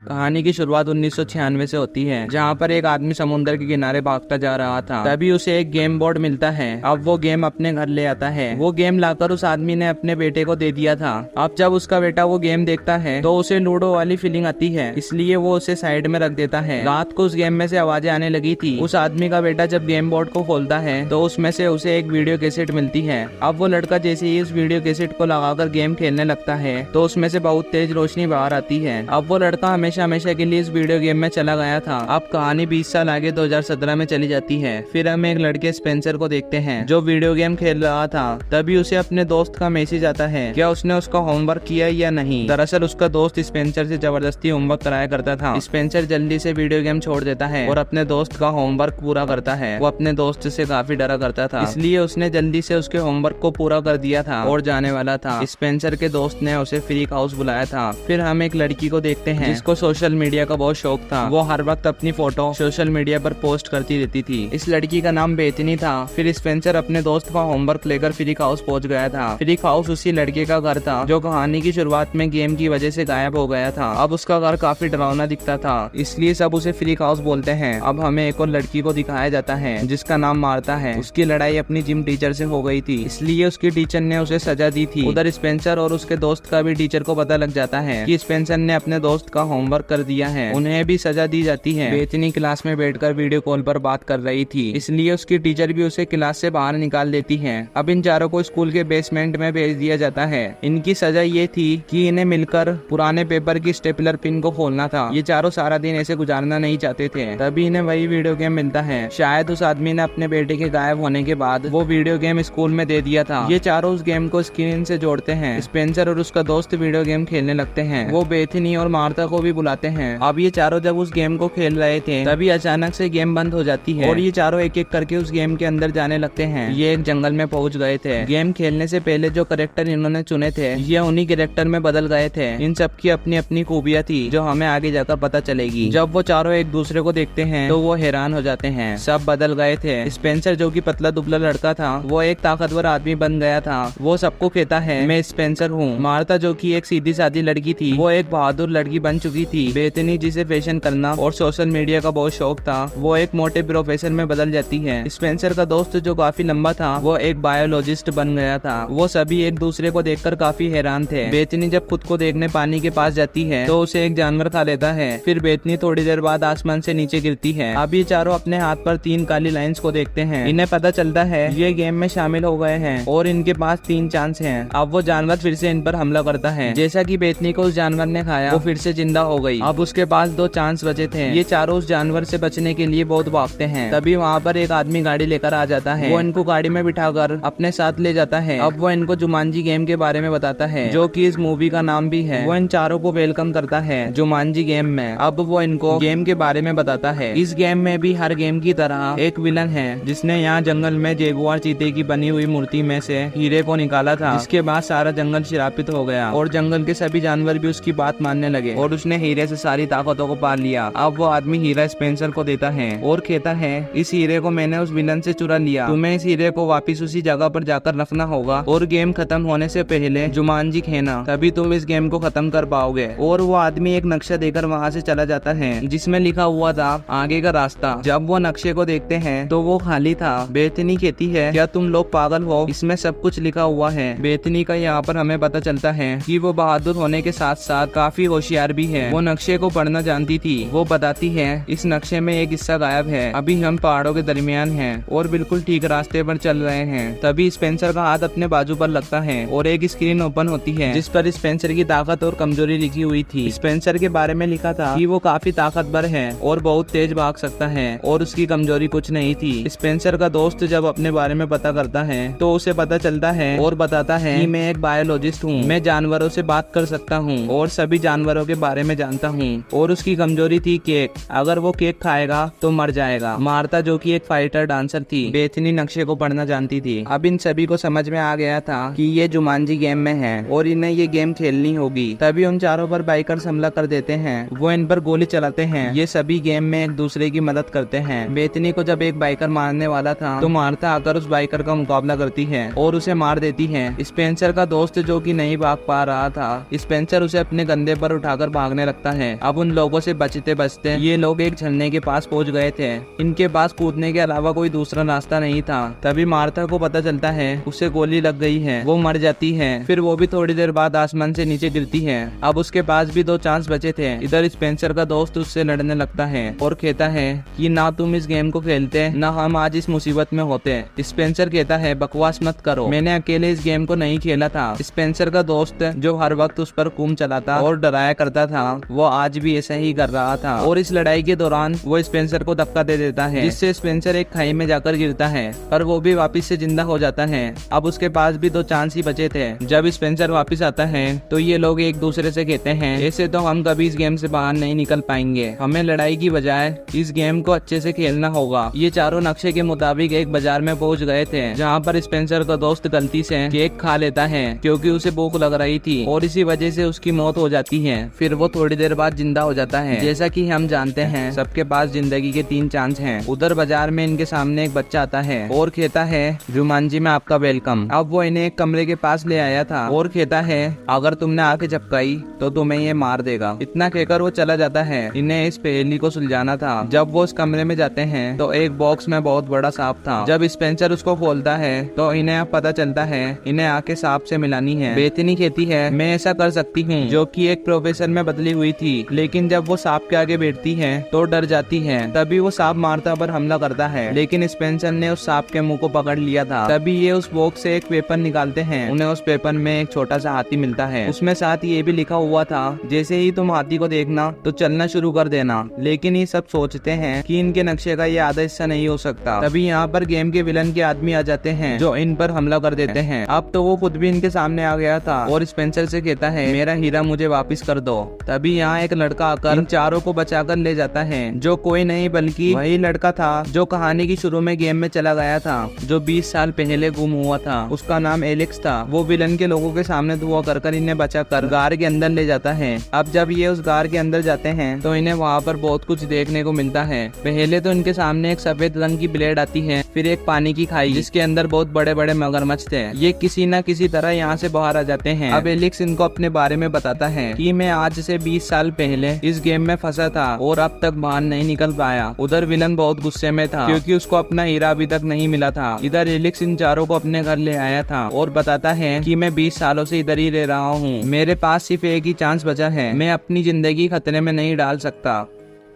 कहानी की शुरुआत 1996 से होती है, जहाँ पर एक आदमी समुद्र के किनारे भागता जा रहा था। तभी उसे एक गेम बोर्ड मिलता है। अब वो गेम अपने घर ले आता है। वो गेम लाकर उस आदमी ने अपने बेटे को दे दिया था। अब जब उसका बेटा वो गेम देखता है तो उसे लूडो वाली फीलिंग आती है, इसलिए वो उसे साइड में रख देता है। रात को उस गेम में से आवाजें आने लगी थी। उस आदमी का बेटा जब गेम बोर्ड को खोलता है तो उसमें से उसे एक वीडियो कैसेट मिलती है। अब वो लड़का जैसे ही उस वीडियो कैसेट को लगाकर गेम खेलने लगता है तो उसमें से बहुत तेज रोशनी बाहर आती है। अब वो लड़का हमेशा हमेशा के लिए इस वीडियो गेम में चला गया था। अब कहानी 20 साल आगे 2017 में चली जाती है। फिर हम एक लड़के स्पेंसर को देखते हैं जो वीडियो गेम खेल रहा था। तभी उसे अपने दोस्त का मैसेज आता है, क्या उसने उसका होमवर्क किया या नहीं। दरअसल उसका दोस्त स्पेंसर से जबरदस्ती होमवर्क कराया करता था। स्पेंसर जल्दी से वीडियो गेम छोड़ देता है और अपने दोस्त का होमवर्क पूरा करता है। वो अपने दोस्त से काफी डरा करता था, इसलिए उसने जल्दी से उसके होमवर्क को पूरा कर दिया था और जाने वाला था। स्पेंसर के दोस्त ने उसे फ्रीक हाउस बुलाया था। फिर हम एक लड़की को देखते हैं जिसको सोशल मीडिया का बहुत शौक था। वो हर वक्त अपनी फोटो सोशल मीडिया पर पोस्ट करती रहती थी। इस लड़की का नाम बेथनी था। फिर स्पेंसर अपने दोस्त का होमवर्क लेकर फ्रीक हाउस पहुंच गया था। फ्रीक हाउस उसी लड़के का घर था जो कहानी की शुरुआत में गेम की वजह से गायब हो गया था। अब उसका घर काफी डरावना दिखता था, इसलिए सब उसे फ्रीक हाउस बोलते हैं। अब हमें एक और लड़की को दिखाया जाता है जिसका नाम मार्था है। उसकी लड़ाई अपनी जिम टीचर से हो गई थी, इसलिए उसकी टीचर ने उसे सजा दी थी। उधर स्पेंसर और उसके दोस्त का भी टीचर को पता लग जाता है कि स्पेंसर ने अपने दोस्त का होमवर्क कर दिया है। उन्हें भी सजा दी जाती है। बेथनी क्लास में बैठकर वीडियो कॉल पर बात कर रही थी, इसलिए उसकी टीचर भी उसे क्लास से बाहर निकाल देती है। अब इन चारों को स्कूल के बेसमेंट में भेज दिया जाता है। इनकी सजा ये थी कि इन्हें मिलकर पुराने पेपर की स्टेपलर पिन को खोलना था। ये चारों सारा दिन ऐसे गुजारना नहीं चाहते थे। तभी इन्हें वही वीडियो गेम मिलता है। शायद उस आदमी ने अपने बेटे के गायब होने के बाद वो वीडियो गेम स्कूल में दे दिया था। ये चारों उस गेम को स्क्रीन से जोड़ते हैं। स्पेंसर और उसका दोस्त वीडियो गेम खेलने लगते हैं। वो बेथनी और मार्था को भी बुलाते हैं। अब ये चारों जब उस गेम को खेल रहे थे तभी अचानक से गेम बंद हो जाती है और ये चारों एक एक करके उस गेम के अंदर जाने लगते हैं। ये एक जंगल में पहुंच गए थे। गेम खेलने से पहले जो कैरेक्टर इन्होंने चुने थे ये उन्हीं कैरेक्टर में बदल गए थे। इन सब की अपनी अपनी खूबियां थी जो हमें आगे जाकर पता चलेगी। जब वो चारों एक दूसरे को देखते हैं तो वो हैरान हो जाते हैं। सब बदल गए थे। स्पेंसर जो कि पतला दुबला लड़का था वो एक ताकतवर आदमी बन गया था। वो सबको कहता है मैं स्पेंसर हूँ। मार्था जो कि एक सीधी सादी लड़की थी वो एक बहादुर लड़की बन चुकी थी। बेथनी जिसे फैशन करना और सोशल मीडिया का बहुत शौक था वो एक मोटे प्रोफेसर में बदल जाती है। स्पेंसर का दोस्त जो काफी लंबा था वो एक बायोलॉजिस्ट बन गया था। वो सभी एक दूसरे को देखकर काफी हैरान थे। बेथनी जब खुद को देखने पानी के पास जाती है तो उसे एक जानवर खा लेता है। फिर बेथनी थोड़ी देर बाद आसमान से नीचे गिरती है। अब ये चारों अपने हाथ पर 3 काली लाइंस को देखते हैं। इन्हें पता चलता है ये गेम में शामिल हो गए हैं और इनके पास 3 चांस हैं। अब वो जानवर फिर से इन पर हमला करता है। जैसा कि बेथनी को उस जानवर ने खाया वो फिर से जिंदा हो गई। अब उसके पास 2 चांस बचे थे। ये चारों उस जानवर से बचने के लिए बहुत भागते हैं। तभी वहाँ पर एक आदमी गाड़ी लेकर आ जाता है। वो इनको गाड़ी में बिठाकर अपने साथ ले जाता है। अब वो इनको जुमांजी गेम के बारे में बताता है जो कि इस मूवी का नाम भी है। वो इन चारों को वेलकम करता है जुमांजी गेम में। अब वो इनको गेम के बारे में बताता है। इस गेम में भी हर गेम की तरह एक विलन है जिसने यहाँ जंगल में जगुआर चीते की बनी हुई मूर्ति में से हीरे को निकाला था। इसके बाद सारा जंगल श्रापित हो गया और जंगल के सभी जानवर भी उसकी बात मानने लगे और उसने हीरे से सारी ताकतों को पा लिया। अब वो आदमी हीरा स्पेंसर को देता है और कहता है इस हीरे को मैंने उस विलन से चुरा लिया। तुम्हें इस हीरे को वापस उसी जगह पर जाकर रखना होगा और गेम खत्म होने से पहले जुमांजी खेना, तभी तुम इस गेम को खत्म कर पाओगे। और वो आदमी एक नक्शा देकर वहाँ से चला जाता है जिसमें लिखा हुआ था आगे का रास्ता। जब वो नक्शे को देखते हैं तो वो खाली था। बेथनी कहती है क्या तुम लोग पागल हो, इसमें सब कुछ लिखा हुआ है। बेथनी का यहाँ पर हमें पता चलता है कि वो बहादुर होने के साथ साथ काफी होशियार भी है। वो नक्शे को पढ़ना जानती थी। वो बताती है इस नक्शे में एक हिस्सा गायब है। अभी हम पहाड़ों के दरमियान हैं और बिल्कुल ठीक रास्ते पर चल रहे हैं। तभी स्पेंसर का हाथ अपने बाजू पर लगता है और एक स्क्रीन ओपन होती है जिस पर स्पेंसर की ताकत और कमजोरी लिखी हुई थी। स्पेंसर के बारे में लिखा था कि वो काफी ताकतवर है और बहुत तेज भाग सकता है और उसकी कमजोरी कुछ नहीं थी। स्पेंसर का दोस्त जब अपने बारे में पता करता है तो उसे पता चलता है और बताता है कि मैं एक बायोलॉजिस्ट हूँ। मैं जानवरों से बात कर सकता हूँ और सभी जानवरों के बारे में जानता हूँ। और उसकी कमजोरी थी केक। अगर वो केक खाएगा तो मर जाएगा। मार्था जो कि एक फाइटर डांसर थी। बेथनी नक्शे को पढ़ना जानती थी। अब इन सभी को समझ में आ गया था कि ये जुमांजी गेम में है और इन्हें ये गेम खेलनी होगी। तभी उन चारों पर बाइकर्स हमला कर देते हैं। वो इन पर गोली चलाते हैं। ये सभी गेम में एक दूसरे की मदद करते हैं। बेथनी को जब एक बाइकर मारने वाला था तो मार्था आकर उस बाइकर का मुकाबला करती है और उसे मार देती है। स्पेंसर का दोस्त जो कि नहीं भाग पा रहा था, स्पेंसर उसे अपने कंधे पर उठाकर भागने लगता है। अब उन लोगों से बचते बचते ये लोग एक झरने के पास पहुंच गए थे। इनके पास कूदने के अलावा कोई दूसरा रास्ता नहीं था। तभी मार्था को पता चलता है उसे गोली लग गई है, वो मर जाती है। फिर वो भी थोड़ी देर बाद आसमान से नीचे गिरती है। अब उसके पास भी 2 चांस बचे थे। इधर स्पेंसर का दोस्त उससे लड़ने लगता है और कहता है कि ना तुम इस गेम को खेलते ना हम आज इस मुसीबत में होते। स्पेंसर कहता है बकवास मत करो, मैंने अकेले इस गेम को नहीं खेला था। स्पेंसर का दोस्त जो हर वक्त उस पर खून चलाता और डराया करता था, वो आज भी ऐसा ही कर रहा था। और इस लड़ाई के दौरान वो स्पेंसर को धक्का दे देता है, जिससे स्पेंसर एक खाई में जाकर गिरता है, पर वो भी वापस से जिंदा हो जाता है। अब उसके पास भी 2 चांस ही बचे थे। जब स्पेंसर वापस आता है तो ये लोग एक दूसरे से कहते हैं ऐसे तो हम कभी इस गेम से बाहर नहीं निकल पाएंगे, हमें लड़ाई की बजाय इस गेम को अच्छे से खेलना होगा। ये चारों नक्शे के मुताबिक एक बाजार में पहुंच गए थे, जहाँ पर स्पेंसर का दोस्त गलती से केक खा लेता है क्योंकि उसे भूख लग रही थी और इसी वजह से उसकी मौत हो जाती है। फिर वो थोड़ी देर बाद जिंदा हो जाता है। जैसा कि हम जानते हैं सबके पास जिंदगी के 3 चांस हैं। उधर बाजार में इनके सामने एक बच्चा आता है और कहता है जुमांजी में आपका वेलकम। अब वो इन्हें एक कमरे के पास ले आया था और कहता है अगर तुमने आके झपकाई तो तुम्हें ये मार देगा। इतना कहकर वो चला जाता है। इन्हें इस पहेली को सुलझाना था। जब वो उस कमरे में जाते हैं तो एक बॉक्स में बहुत बड़ा सांप था। जब स्पेंसर उसको खोलता है तो इन्हें अब पता चलता है इन्हें आके सांप से मिलानी है। बेथनी कहती है मैं ऐसा कर सकती हूँ, जो कि एक प्रोफेसर में बदली हुई थी, लेकिन जब वो सांप के आगे बैठती है तो डर जाती है। तभी वो सांप मार्था पर हमला करता है, लेकिन स्पेंसर ने उस सांप के मुंह को पकड़ लिया था। तभी ये उस बॉक्स से एक पेपर निकालते हैं। उन्हें उस पेपर में एक छोटा सा हाथी मिलता है। उसमें साथ ये भी लिखा हुआ था जैसे ही तुम हाथी को देखना तो चलना शुरू कर देना। लेकिन ये सब सोचते हैं कि इनके नक्शे का ये आधा हिस्सा नहीं हो सकता। तभी यहाँ पर गेम के विलन के आदमी आ जाते हैं जो इन पर हमला कर देते हैं। अब तो वो खुद भी इनके सामने आ गया था और स्पेंसर से कहता है मेरा हीरा मुझे वापस कर दो। तभी यहाँ एक लड़का आकर इन चारों को बचाकर ले जाता है, जो कोई नहीं बल्कि वही लड़का था जो कहानी की शुरू में गेम में चला गया था, जो 20 साल पहले गुम हुआ था। उसका नाम एलेक्स था। वो विलन के लोगों के सामने धुआं कर इन्हें बचाकर गार के अंदर ले जाता है। अब जब ये उस गार के अंदर जाते हैं तो इन्हें वहाँ पर बहुत कुछ देखने को मिलता है। पहले तो इनके सामने एक सफेद रंग की ब्लेड आती है, फिर एक पानी की खाई जिसके अंदर बहुत बड़े बड़े मगरमच्छ थे। ये किसी न किसी तरह यहाँ से बाहर आ जाते हैं। अब एलेक्स इनको अपने बारे में बताता है कि मैं आज से 20 साल पहले इस गेम में फंसा था और अब तक बाहर नहीं निकल पाया। उधर विलन बहुत गुस्से में था क्योंकि उसको अपना हीरा अभी तक नहीं मिला था। इधर एलेक्स इन चारों को अपने घर ले आया था और बताता है कि मैं 20 सालों से इधर ही रह रहा हूँ, मेरे पास सिर्फ एक ही चांस बचा है, मैं अपनी जिंदगी खतरे में नहीं डाल सकता।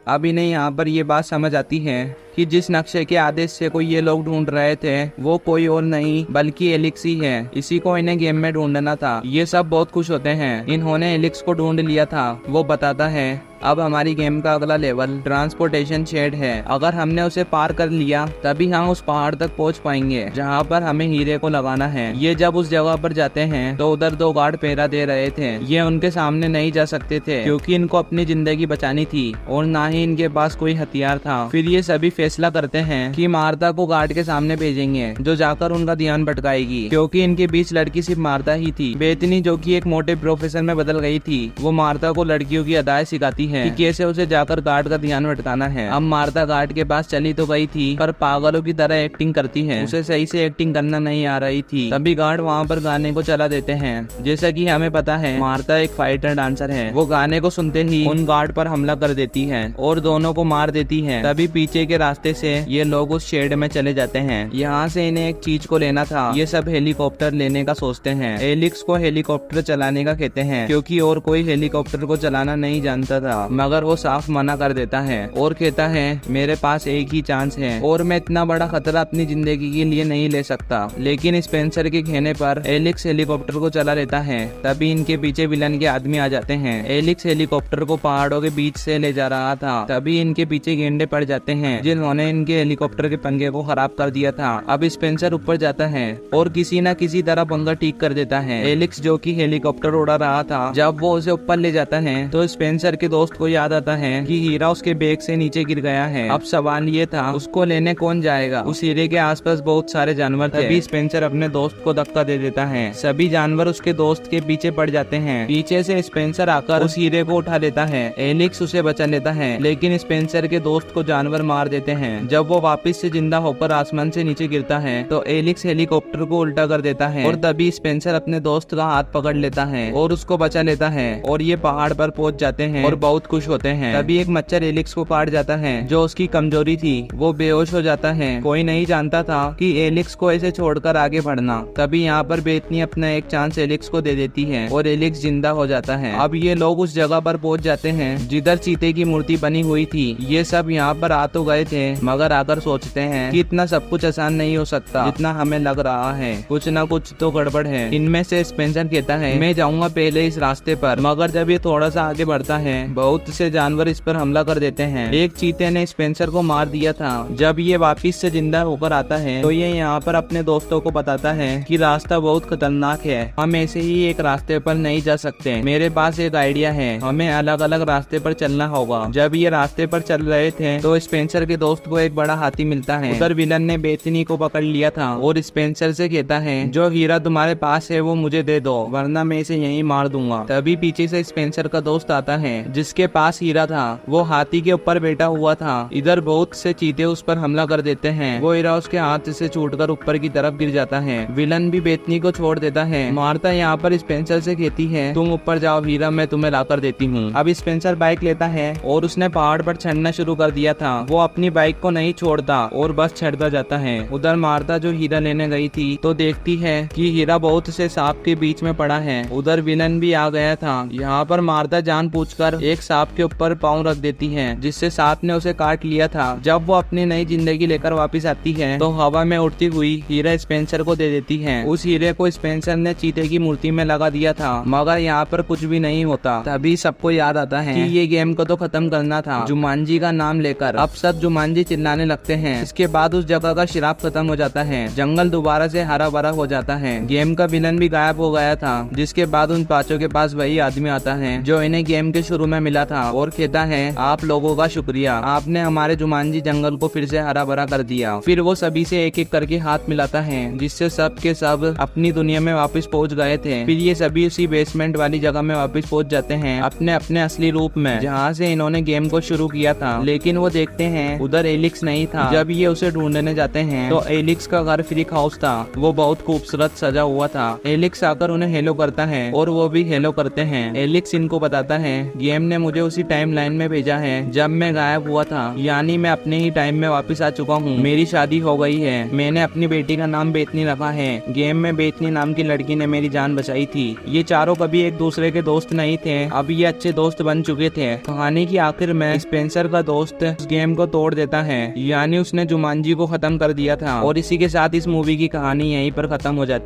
अब इन्हें यहाँ पर ये बात समझ आती है कि जिस नक्शे के आदेश से कोई ये लोग ढूंढ रहे थे वो कोई और नहीं बल्कि एलिक्स ही है। इसी को इन्हें गेम में ढूंढना था। ये सब बहुत खुश होते हैं। इन्होंने एलिक्स को ढूंढ लिया था। वो बताता है अब हमारी गेम का अगला लेवल ट्रांसपोर्टेशन शेड है। अगर हमने उसे पार कर लिया तभी हम उस पहाड़ तक पहुंच पाएंगे जहां पर हमें हीरे को लगाना है। ये जब उस जगह पर जाते हैं तो उधर 2 गार्ड पहरा दे रहे थे। ये उनके सामने नहीं जा सकते थे क्योंकि इनको अपनी जिंदगी बचानी थी और ना ही इनके पास कोई हथियार था। फिर ये सभी फैसला करते हैं कि मार्था को गार्ड के सामने भेजेंगे, जो जाकर उनका ध्यान भटकाएगी, क्योंकि इनके बीच लड़की सिर्फ मार्था ही थी। बेथनी जो कि एक मोटे प्रोफेसर में बदल गई थी, वो मार्था को लड़कियों की अदाएं सिखाती है कि कैसे उसे जाकर गार्ड का ध्यान भटकाना है। अब मार्था गार्ड के पास चली तो गई थी, पर पागलों की तरह एक्टिंग करती है। उसे सही से एक्टिंग करना नहीं आ रही थी। तभी गार्ड वहाँ पर गाने को चला देते हैं। जैसा कि हमें पता है मार्था एक फाइटर डांसर है। वो गाने को सुनते ही उन गार्ड पर हमला कर देती है और दोनों को मार देती है। तभी पीछे के रास्ते से ये लोग उस शेड में चले जाते हैं। यहाँ से इन्हें एक चीज को लेना था। ये सब हेलीकॉप्टर लेने का सोचते हैं। एलिक्स को हेलीकॉप्टर चलाने का कहते हैं क्योंकि और कोई हेलीकॉप्टर को चलाना नहीं जानता था, मगर वो साफ मना कर देता है और कहता है मेरे पास एक ही चांस है और मैं इतना बड़ा खतरा अपनी जिंदगी के लिए नहीं ले सकता। लेकिन स्पेंसर के कहने पर एलिक्स हेलीकॉप्टर को चला लेता है। तभी इनके पीछे विलन के आदमी आ जाते हैं। एलिक्स हेलीकॉप्टर को पहाड़ों के बीच से ले जा रहा था। तभी इनके पीछे गेंडे पड़ जाते हैं जिन्होंने इनके हेलीकॉप्टर के पंखे को खराब कर दिया था। अब स्पेंसर ऊपर जाता है और किसी न किसी तरह पंखा ठीक कर देता है। एलिक्स जो कि हेलीकॉप्टर उड़ा रहा था, जब वो उसे ऊपर ले जाता है तो स्पेंसर के दोस्त को याद आता है कि हीरा उसके बैग से नीचे गिर गया है। अब सवाल ये था उसको लेने कौन जाएगा। उस हीरे के आसपास बहुत सारे जानवर थे। तभी स्पेंसर अपने दोस्त को धक्का दे देता है। सभी जानवर उसके दोस्त के पीछे पड़ जाते हैं। पीछे से स्पेंसर आकर उस हीरे को उठा लेता है। एलिक्स उसे बचा लेता है, लेकिन स्पेंसर के दोस्त को जानवर मार देते हैं। जब वो वापस से जिंदा होकर आसमान से नीचे गिरता है तो एलिक्स हेलीकॉप्टर को उल्टा कर देता है और तभी स्पेंसर अपने दोस्त का हाथ पकड़ लेता है और उसको बचा लेता है और ये पहाड़ पर पहुंच जाते हैं और बहुत खुश होते हैं। तभी एक मच्छर एलिक्स को काट जाता है जो उसकी कमजोरी थी। वो बेहोश हो जाता है। कोई नहीं जानता था कि एलिक्स को ऐसे छोड़कर आगे बढ़ना। तभी यहाँ पर बेथनी अपना एक चांस एलिक्स को दे देती है और एलिक्स जिंदा हो जाता है। अब ये लोग उस जगह पर पहुंच जाते हैं जिधर चीते की मूर्ति बनी हुई थी। ये सब यहाँ पर आ तो गए थे मगर आकर सोचते हैं कि इतना सब कुछ आसान नहीं हो सकता जितना हमें लग रहा है। कुछ ना कुछ तो गड़बड़ है। इनमें से स्पेंसर कहता है मैं जाऊंगा पहले इस रास्ते पर, मगर जब ये थोड़ा सा आगे बढ़ता है बहुत से जानवर इस पर हमला कर देते हैं। एक चीते ने स्पेंसर को मार दिया था। जब ये वापिस से जिंदा होकर आता है तो ये यहाँ पर अपने दोस्तों को बताता है कि रास्ता बहुत खतरनाक है, हम ऐसे ही एक रास्ते पर नहीं जा सकते। मेरे पास एक आइडिया है, हमें अलग अलग रास्ते पर चलना होगा। जब ये रास्ते पर चल रहे थे तो स्पेंसर के दोस्त को एक बड़ा हाथी मिलता है। उधर विलन ने बेथनी को पकड़ लिया था और स्पेंसर से कहता है जो हीरा तुम्हारे पास है वो मुझे दे दो वरना मैं इसे यहीं मार दूंगा। तभी पीछे से स्पेंसर का दोस्त आता है जिसके पास हीरा था। वो हाथी के ऊपर बैठा हुआ था। इधर बहुत से चीते उस पर हमला कर देते हैं। वो हीरा उसके हाथ से छूटकर ऊपर की तरफ गिर जाता है। विलन भी बेथनी को छोड़ देता है। मार्था यहाँ पर स्पेंसर से कहती है तुम ऊपर जाओ हीरा, मैं तुम्हें लाकर देती हूँ। अब स्पेंसर बाइक लेता है और उसने पहाड़ पर चढ़ना शुरू कर दिया था। वो अपनी बाइक को नहीं छोड़ता और बस चढ़ता जाता है। उधर मार्था जो हीरा लेने गई थी तो देखती है कि हीरा बहुत से सांप के बीच में पड़ा है। उधर विलन भी आ गया था। यहाँ पर मार्था जानबूझकर एक सांप के ऊपर पाँव रख देती है जिससे सांप ने उसे काट लिया था। जब वो अपनी नई जिंदगी लेकर वापस आती है तो हवा में उड़ती हुई हीरा स्पेंसर को दे देती है। उस हीरे को स्पेंसर ने चीते की मूर्ति में लगा दिया था मगर यहाँ पर कुछ भी नहीं होता। तभी सबको याद आता है कि ये गेम को तो खत्म करना था जुमांजी का नाम लेकर। अब सब जुमांजी चिल्लाने लगते हैं। इसके बाद उस जगह का श्राप खत्म हो जाता है। जंगल दोबारा से हरा भरा हो जाता है। गेम का विलन भी गायब हो गया था। जिसके बाद उन पांचों के पास वही आदमी आता है जो इन्हें गेम के शुरू में मिला था और कहता है आप लोगों का शुक्रिया, आपने हमारे जुमांजी जंगल को फिर से हरा भरा कर दिया। फिर वो सभी से एक एक करके हाथ मिलाता है जिससे सब के सब अपनी दुनिया में वापस पहुंच गए थे। फिर ये सभी उसी बेसमेंट वाली जगह में वापस पहुंच जाते हैं अपने अपने असली रूप में जहाँ से इन्होंने गेम को शुरू किया था। लेकिन वो देखते हैं उधर एलिक्स नहीं था। जब ये उसे ढूंढने जाते हैं तो एलिक्स का घर फ्रीक हाउस था। वो बहुत खूबसूरत सजा हुआ था। एलिक्स आकर उन्हें हेलो करता है और वो भी हेलो करते हैं। एलिक्स इनको बताता है गेम ने मुझे उसी टाइम लाइन में भेजा है जब मैं गायब हुआ था, यानी मैं अपने ही टाइम में वापस आ चुका हूँ। मेरी शादी हो गई है। मैंने अपनी बेटी का नाम बेथनी रखा है। गेम में बेथनी नाम की लड़की ने मेरी जान बचाई थी। ये चारों कभी एक दूसरे के दोस्त नहीं थे, अब ये अच्छे दोस्त बन चुके थे। कहानी की आखिर में स्पेंसर का दोस्त इस गेम को तोड़ देता है, यानी उसने जुमांजी को खत्म कर दिया था। और इसी के साथ इस मूवी की कहानी यहीं पर खत्म हो जाती है।